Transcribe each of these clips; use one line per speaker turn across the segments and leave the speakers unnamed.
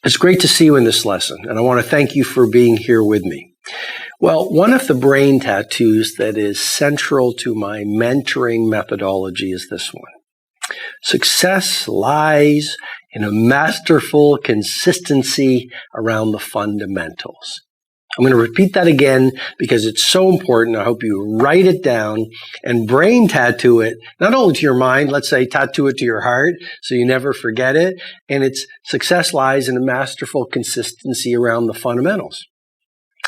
It's great to see you in this lesson, and I want to thank you for being here with me. Well, one of the brain tattoos that is central to my mentoring methodology is this one. Success lies in a masterful consistency around the fundamentals. I'm going to repeat that again because it's so important. I hope you write it down and brain tattoo it, not only to your mind, let's say tattoo it to your heart so you never forget it. And its success lies in a masterful consistency around the fundamentals.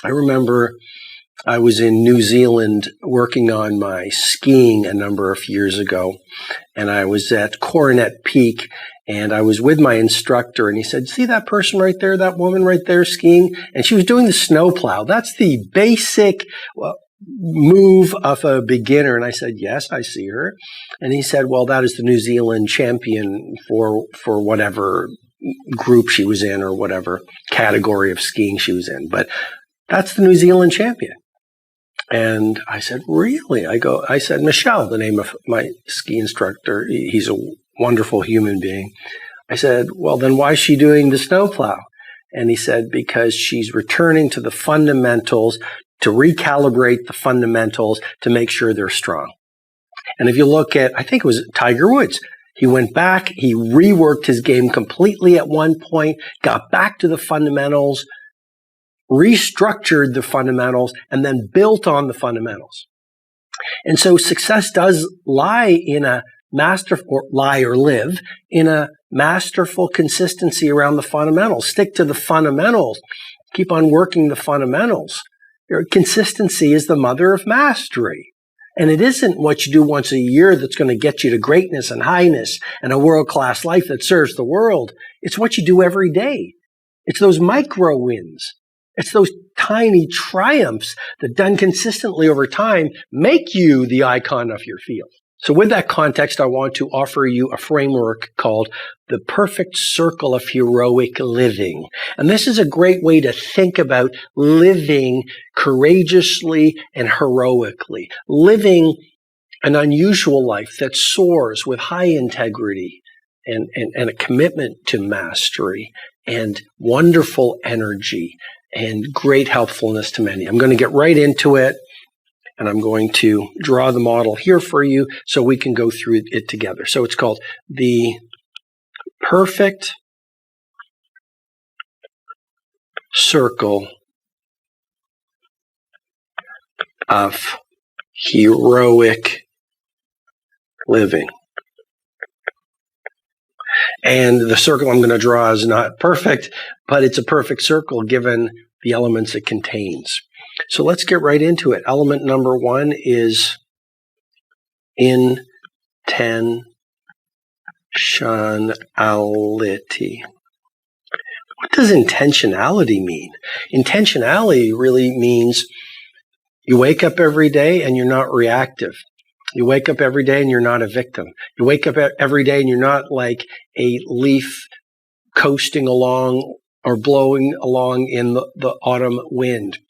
I remember I was in New Zealand working on my skiing a number of years ago, and I was at Coronet Peak, and I was with my instructor, and he said, "See that person right there, that woman right there skiing?" And she was doing the snowplow. That's the basic move of a beginner. And I said, "Yes, I see her." And he said, "Well, that is the New Zealand champion for whatever group she was in or whatever category of skiing she was in. But that's the New Zealand champion." And I said, "Really?" I said, "Michelle," the name of my ski instructor. He's a wonderful human being. I said, "Well, then why is she doing the snowplow?" And he said, "Because she's returning to the fundamentals, to recalibrate the fundamentals to make sure they're strong." And if you look at, I think it was Tiger Woods, he went back, he reworked his game completely at one point, got back to the fundamentals, restructured the fundamentals, and then built on the fundamentals. And so success does lie in a live in a masterful consistency around the fundamentals. Stick to the fundamentals. Keep on working the fundamentals. Consistency is the mother of mastery. And it isn't what you do once a year that's going to get you to greatness and highness and a world-class life that serves the world. It's what you do every day. It's those micro wins. It's those tiny triumphs that done consistently over time make you the icon of your field. So with that context, I want to offer you a framework called the perfect circle of heroic living. And this is a great way to think about living courageously and heroically, living an unusual life that soars with high integrity and a commitment to mastery and wonderful energy and great helpfulness to many. I'm going to get right into it, and I'm going to draw the model here for you so we can go through it together. So it's called the perfect circle of heroic living. And the circle I'm going to draw is not perfect, but it's a perfect circle given the elements it contains. So let's get right into it. Element number one is intentionality. What does intentionality mean? Intentionality really means you wake up every day and you're not reactive. You wake up every day and you're not a victim. You wake up every day and you're not like a leaf coasting along or blowing along in the autumn wind.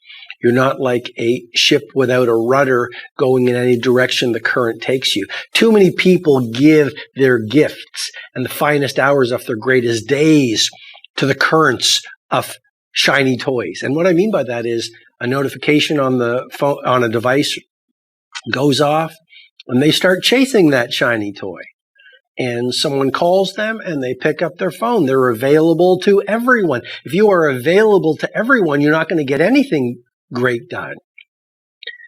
You're not like a ship without a rudder going in any direction the current takes you. Too many people give their gifts and the finest hours of their greatest days to the currents of shiny toys. And what I mean by that is a notification on the phone, on a device goes off, and they start chasing that shiny toy. And someone calls them and they pick up their phone. They're available to everyone. If you are available to everyone, you're not going to get anything great done.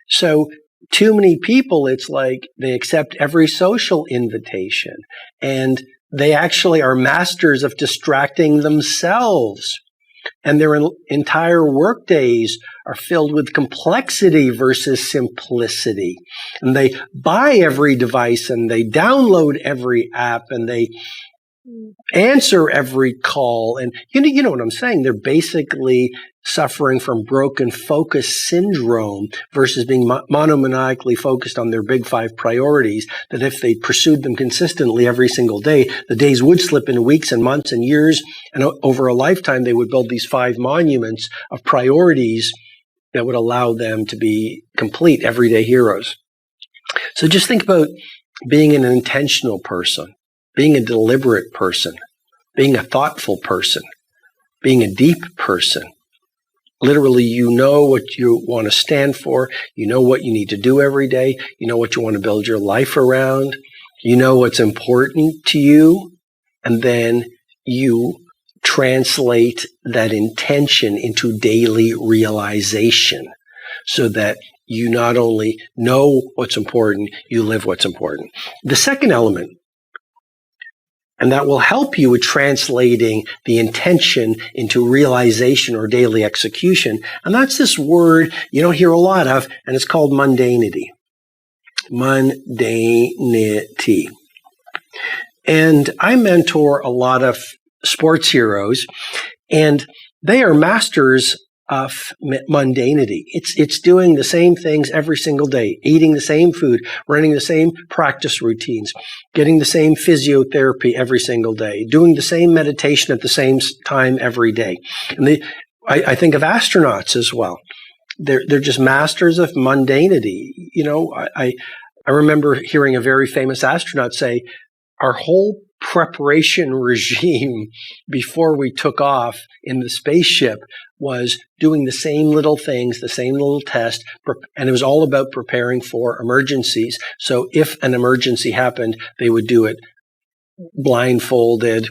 So too many people, it's like they accept every social invitation and they actually are masters of distracting themselves. And their entire work days are filled with complexity versus simplicity. And they buy every device and they download every app and they answer every call. And you know what I'm saying? They're basically suffering from broken focus syndrome versus being monomaniacally focused on their big five priorities, that if they pursued them consistently every single day, the days would slip into weeks and months and years. And over a lifetime, they would build these five monuments of priorities that would allow them to be complete everyday heroes. So just think about being an intentional person, being a deliberate person, being a thoughtful person, being a deep person. Literally, you know what you want to stand for. You know what you need to do every day. You know what you want to build your life around. You know what's important to you. And then you translate that intention into daily realization so that you not only know what's important, you live what's important. The second element, and that will help you with translating the intention into realization or daily execution. And that's this word you don't hear a lot of, and it's called mundanity. Mundanity. And I mentor a lot of sports heroes, and they are masters of mundanity. It's doing the same things every single day, eating the same food, running the same practice routines, getting the same physiotherapy every single day, doing the same meditation at the same time every day. And I think of astronauts as well. They're just masters of mundanity. You know, I remember hearing a very famous astronaut say, our whole preparation regime before we took off in the spaceship was doing the same little things, the same little test, and it was all about preparing for emergencies. So if an emergency happened, they would do it blindfolded,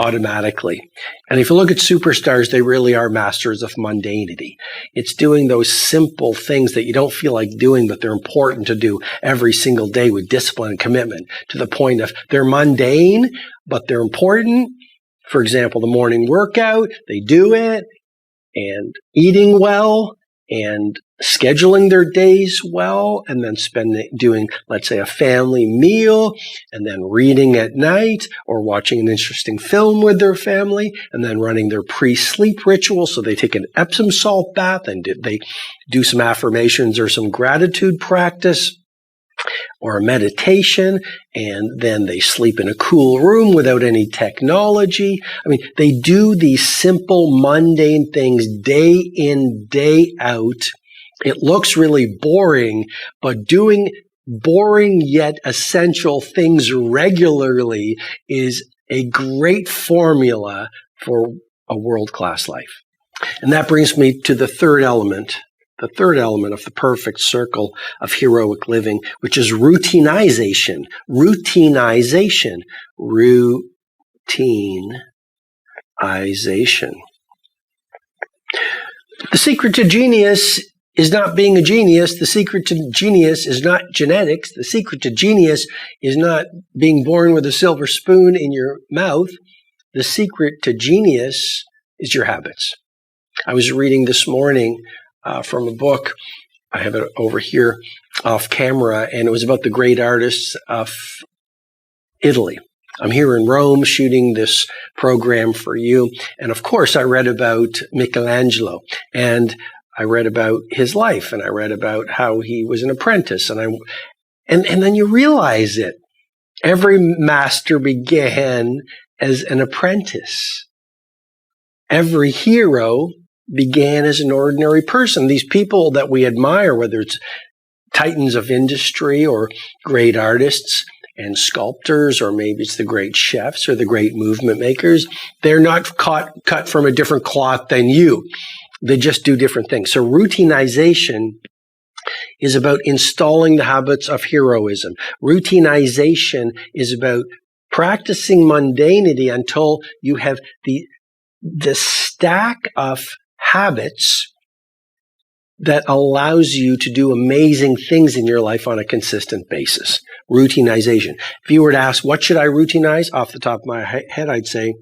automatically. And if you look at superstars, they really are masters of mundanity. It's doing those simple things that you don't feel like doing, but they're important to do every single day with discipline and commitment, to the point of they're mundane, but they're important. For example, the morning workout, they do it, and eating well, and scheduling their days well, and then doing, let's say, a family meal, and then reading at night, or watching an interesting film with their family, and then running their pre-sleep ritual. So they take an Epsom salt bath, and they do some affirmations or some gratitude practice, or a meditation, and then they sleep in a cool room without any technology. I mean, they do these simple, mundane things day in, day out. It looks really boring, but doing boring yet essential things regularly is a great formula for a world-class life. And that brings me to the third element of the perfect circle of heroic living, which is routinization. Routinization. The secret to genius is not being a genius. The secret to genius is not genetics. The secret to genius is not being born with a silver spoon in your mouth. The secret to genius is your habits. I was reading this morning from a book. I have it over here off camera, and it was about the great artists of Italy. I'm here in Rome shooting this program for you. And of course, I read about Michelangelo, and I read about his life, and I read about how he was an apprentice. And then you realize it. Every master began as an apprentice. Every hero began as an ordinary person. These people that we admire, whether it's titans of industry or great artists and sculptors, or maybe it's the great chefs or the great movement makers, they're not cut from a different cloth than you. They just do different things. So routinization is about installing the habits of heroism. Routinization is about practicing mundanity until you have the stack of habits that allows you to do amazing things in your life on a consistent basis. Routinization. If you were to ask, what should I routinize? Off the top of my head, I'd say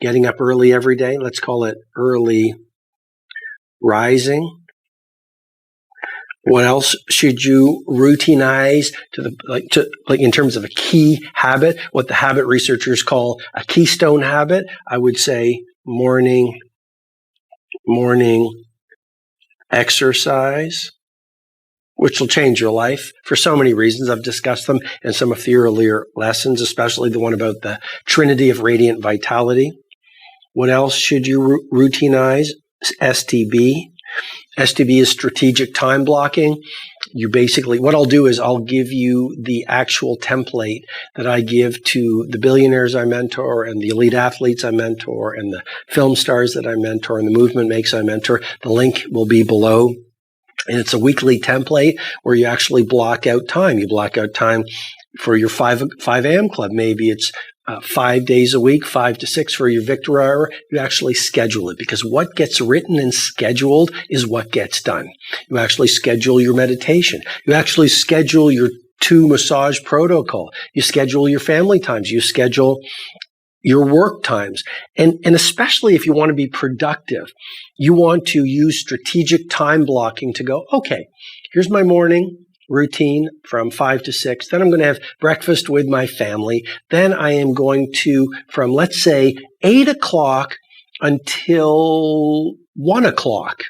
getting up early every day. Let's call it early rising. What else should you routinize in terms of a key habit? What the habit researchers call a keystone habit. I would say morning exercise, which will change your life for so many reasons. I've discussed them in some of the earlier lessons, especially the one about the Trinity of Radiant Vitality. What else should you routinize? STB, STB is strategic time blocking. You basically, what I'll do is I'll give you the actual template that I give to the billionaires I mentor and the elite athletes I mentor and the film stars that I mentor and the movement makes I mentor. The link will be below. And it's a weekly template where you actually block out time. You block out time for your 5 a.m. club. Maybe it's 5 days a week, 5 to 6 for your Victor hour. You actually schedule it, because what gets written and scheduled is what gets done. You actually schedule your meditation. You actually schedule your 2 massage protocol. You schedule your family times. You schedule your work times. And especially if you want to be productive, you want to use strategic time blocking to go, okay, here's my morning routine from 5 to 6. Then I'm going to have breakfast with my family. Then I am going to, from let's say 8 o'clock until 1 o'clock,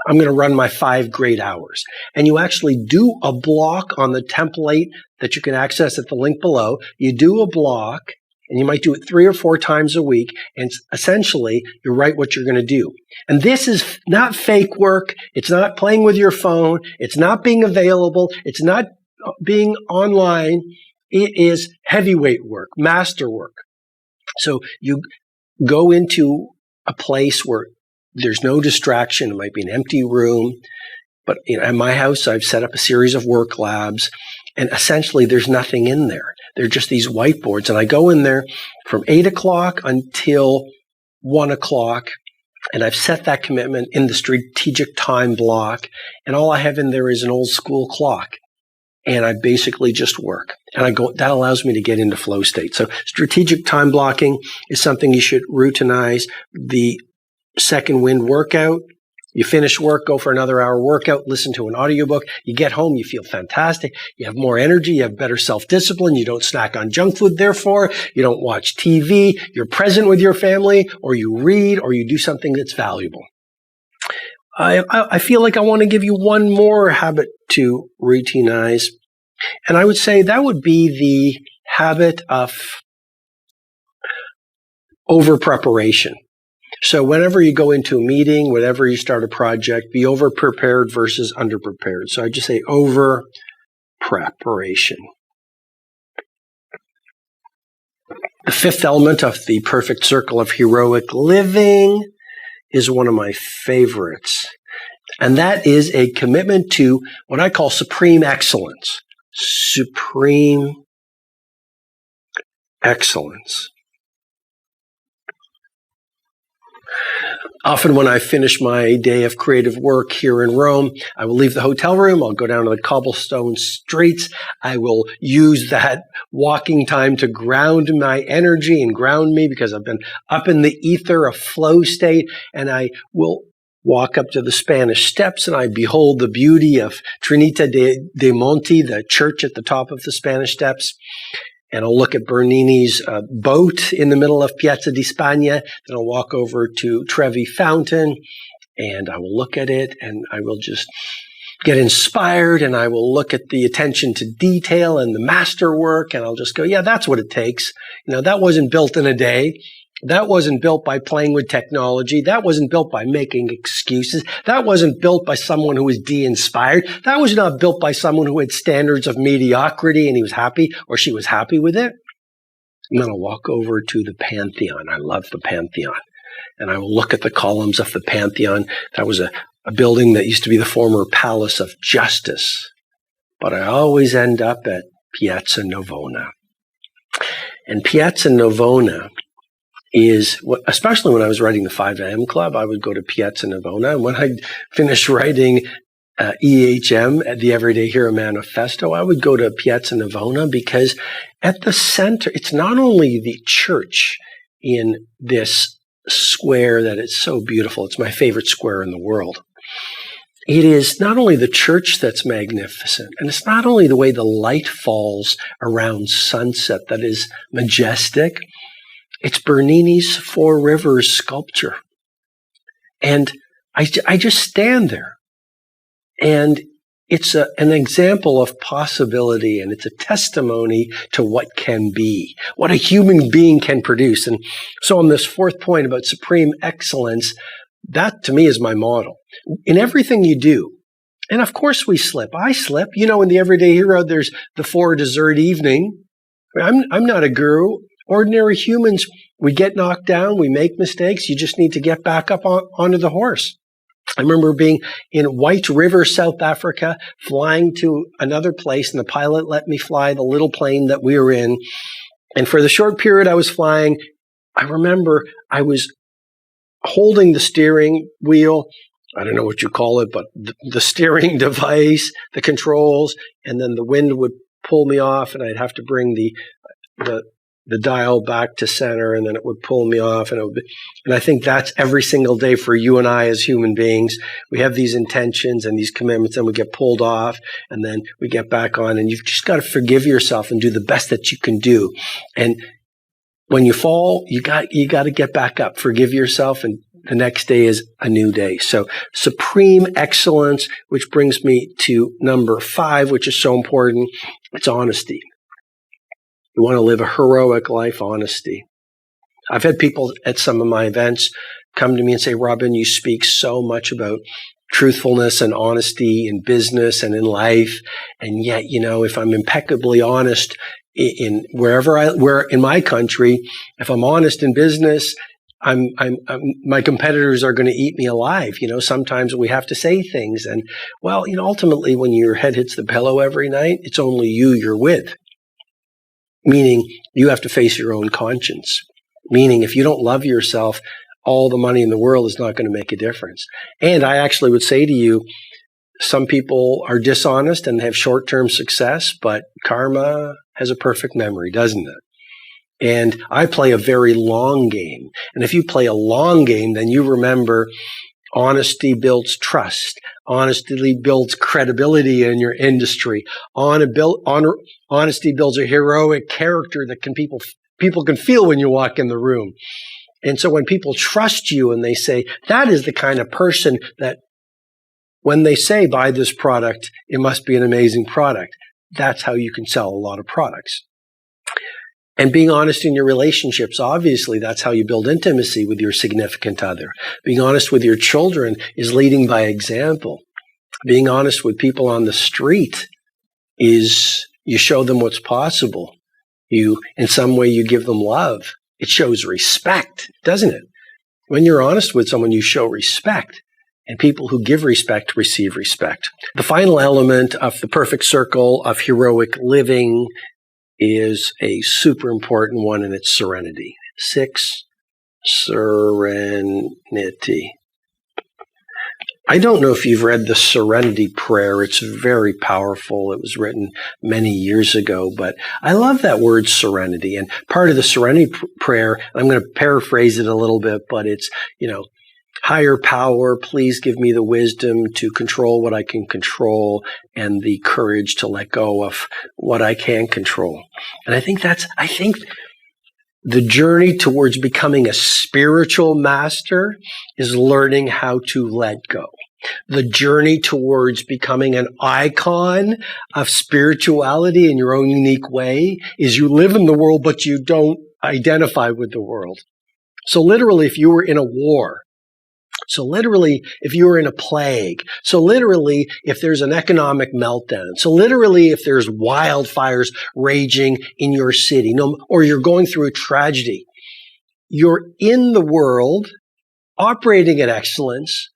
I'm going to run my 5 great hours. And you actually do a block on the template that you can access at the link below. You do a block, and you might do it 3 or 4 times a week. And essentially, you write what you're going to do. And this is not fake work. It's not playing with your phone. It's not being available. It's not being online. It is heavyweight work, master work. So you go into a place where there's no distraction. It might be an empty room. But at my house, I've set up a series of work labs. And essentially, there's nothing in there. They're just these whiteboards. And I go in there from 8 o'clock until 1 o'clock. And I've set that commitment in the strategic time block. And all I have in there is an old school clock. And I basically just work. And that allows me to get into flow state. So strategic time blocking is something you should routinize. The second wind workout. You finish work, go for another hour workout, listen to an audiobook. You get home, you feel fantastic. You have more energy. You have better self-discipline. You don't snack on junk food, therefore. You don't watch TV. You're present with your family, or you read, or you do something that's valuable. I feel like I want to give you one more habit to routinize. And I would say that would be the habit of over-preparation. So whenever you go into a meeting, whenever you start a project, be over-prepared versus under-prepared. So I just say over-preparation. The 5th element of the perfect circle of heroic living is one of my favorites. And that is a commitment to what I call supreme excellence. Supreme excellence. Often when I finish my day of creative work here in Rome, I will leave the hotel room. I'll go down to the cobblestone streets. I will use that walking time to ground my energy and ground me, because I've been up in the ether of flow state. And I will walk up to the Spanish Steps and I behold the beauty of Trinita de Monte, the church at the top of the Spanish Steps. And I'll look at Bernini's boat in the middle of Piazza di Spagna. Then I'll walk over to Trevi Fountain, and I will look at it, and I will just get inspired, and I will look at the attention to detail and the masterwork, and I'll just go, yeah, that's what it takes. That wasn't built in a day. That wasn't built by playing with technology. That wasn't built by making excuses. That wasn't built by someone who was de-inspired. That was not built by someone who had standards of mediocrity and he was happy, or she was happy with it. I'm going to walk over to the Pantheon. I love the Pantheon. And I will look at the columns of the Pantheon. That was a building that used to be the former Palace of Justice. But I always end up at Piazza Navona. And Piazza Navona is, especially when I was writing the 5 a.m. Club, I would go to Piazza Navona. And when I finished writing EHM, at the Everyday Hero Manifesto, I would go to Piazza Navona, because at the center, it's not only the church in this square that is so beautiful. It's my favorite square in the world. It is not only the church that's magnificent, and it's not only the way the light falls around sunset that is majestic. It's Bernini's Four Rivers sculpture. And I just stand there. And it's an example of possibility, and it's a testimony to what can be, what a human being can produce. And so on this 4th point about supreme excellence, that to me is my model. in everything you do. And of course we slip. I slip. You know, in the Everyday Hero, there's the 4 dessert evening. I'm not a guru. Ordinary humans, we get knocked down, we make mistakes. You just need to get back up onto the horse. I remember being in White River, South Africa, flying to another place, and the pilot let me fly the little plane that we were in. And for the short period I was flying, I remember I was holding the steering wheel. I don't know what you call it, but the steering device, the controls, and then the wind would pull me off, and I'd have to bring the dial back to center, and then it would pull me off. And I think that's every single day for you and I as human beings. We have these intentions and these commitments, and we get pulled off, and then we get back on. And you've just got to forgive yourself and do the best that you can do. And when you fall, you got to get back up, forgive yourself, and the next day is a new day. So supreme excellence, which brings me to number 5, which is so important. It's honesty. You want to live a heroic life, honesty. I've had people at some of my events come to me and say, Robin, you speak so much about truthfulness and honesty in business and in life. And yet, you know, if I'm impeccably honest in where in my country, if I'm honest in business, my competitors are going to eat me alive. You know, sometimes we have to say things. And well, you know, ultimately when your head hits the pillow every night, it's only you're with. Meaning you have to face your own conscience. Meaning if you don't love yourself, all the money in the world is not going to make a difference. And I actually would say to you, some people are dishonest and have short-term success, but karma has a perfect memory, doesn't it? And I play a very long game. And if you play a long game, then you remember honesty builds trust. Honesty builds credibility in your industry. Honesty builds a heroic character that people can feel when you walk in the room. And so when people trust you and they say, that is the kind of person that when they say, buy this product, it must be an amazing product. That's how you can sell a lot of products. And being honest in your relationships, obviously, that's how you build intimacy with your significant other. Being honest with your children is leading by example. Being honest with people on the street is you show them what's possible. In some way, you give them love. It shows respect, doesn't it? When you're honest with someone, you show respect. And people who give respect receive respect. The final element of the perfect circle of heroic living is a super important one, and it's serenity. 6, serenity. I don't know if you've read the Serenity Prayer. It's very powerful. It was written many years ago, but I love that word serenity. And part of the Serenity Prayer, I'm going to paraphrase it a little bit, but it's, higher power, please give me the wisdom to control what I can control and the courage to let go of what I can't control. And I think the journey towards becoming a spiritual master is learning how to let go. The journey towards becoming an icon of spirituality in your own unique way is you live in the world, but you don't identify with the world. So literally, if you were in a war, so literally, if you were in a plague, so literally, if there's an economic meltdown, so literally, if there's wildfires raging in your city, or you're going through a tragedy, you're in the world, operating at excellence,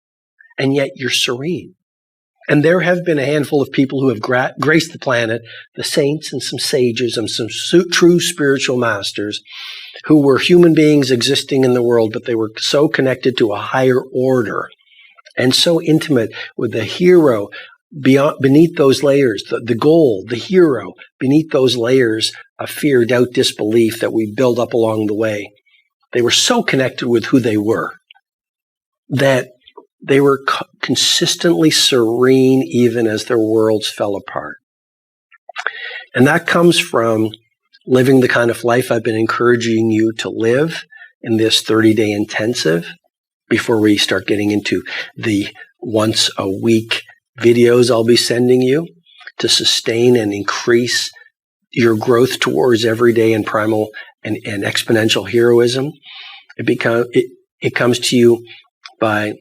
and yet you're serene. And there have been a handful of people who have graced the planet, the saints and some sages and some true spiritual masters, who were human beings existing in the world, but they were so connected to a higher order and so intimate with the hero beneath those layers, the goal, the hero beneath those layers of fear, doubt, disbelief that we build up along the way. They were so connected with who they were that they were consistently serene even as their worlds fell apart. And that comes from living the kind of life I've been encouraging you to live in this 30-day intensive before we start getting into the once-a-week videos I'll be sending you to sustain and increase your growth towards everyday and primal and exponential heroism. It comes to you by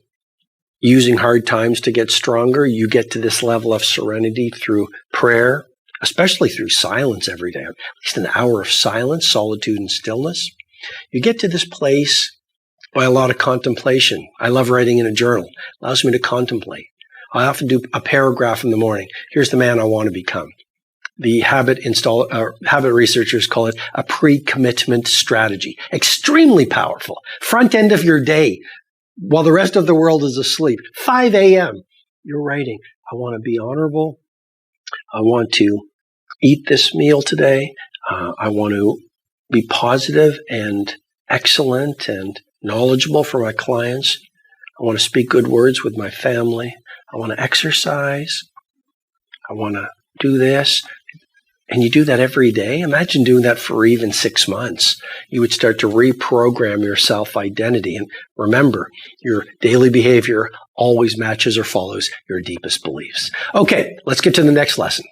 using hard times to get stronger. You get to this level of serenity through prayer, especially through silence every day, at least an hour of silence, solitude, and stillness. You get to this place by a lot of contemplation. I love writing in a journal. It allows me to contemplate. I often do a paragraph in the morning. Here's the man I want to become. The habit researchers call it a pre-commitment strategy. Extremely powerful. Front end of your day, while the rest of the world is asleep. 5 a.m. You're writing, I want to be honorable. I want to eat this meal today. I want to be positive and excellent and knowledgeable for my clients. I want to speak good words with my family. I want to exercise. I want to do this. And you do that every day. Imagine doing that for even 6 months. You would start to reprogram your self-identity. And remember, your daily behavior always matches or follows your deepest beliefs. Okay, let's get to the next lesson.